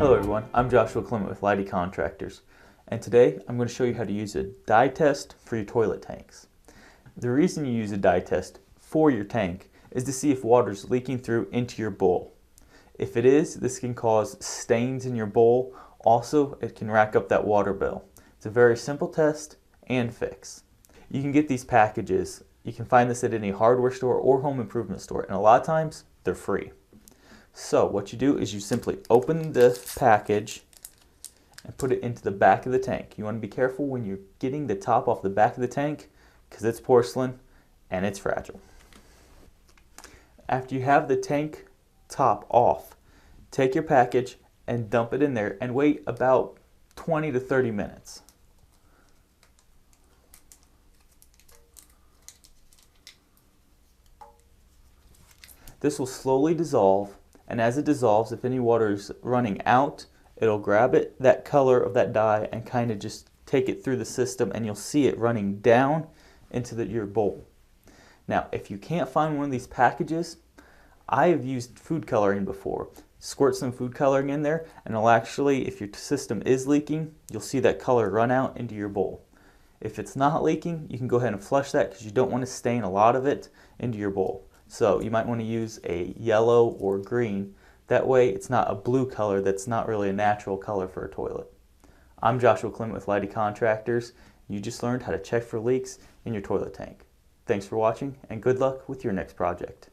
Hello everyone, I'm Joshua Clement with Lighty Contractors, and today I'm going to show you how to use a dye test for your toilet tanks. The reason you use a dye test for your tank is to see if water is leaking through into your bowl. If it is, this can cause stains in your bowl. Also, it can rack up that water bill. It's a very simple test and fix. You can get these packages. You can find this at any hardware store or home improvement store, and a lot of times they're free. So what you do is you simply open the package and put it into the back of the tank. You want to be careful when you're getting the top off the back of the tank because it's porcelain and it's fragile. After you have the tank top off, take your package and dump it in there and wait about 20 to 30 minutes. This will slowly dissolve, and as it dissolves, if any water is running out, it'll grab it, that color of that dye, and kind of just take it through the system, and you'll see it running down into your bowl. Now, if you can't find one of these packages, I have used food coloring before. Squirt some food coloring in there, and it'll actually, if your system is leaking, you'll see that color run out into your bowl. If it's not leaking, you can go ahead and flush that because you don't want to stain a lot of it into your bowl. So you might want to use a yellow or green. That way it's not a blue color that's not really a natural color for a toilet. I'm Joshua Clement with Lighty Contractors. You just learned how to check for leaks in your toilet tank. Thanks for watching and good luck with your next project.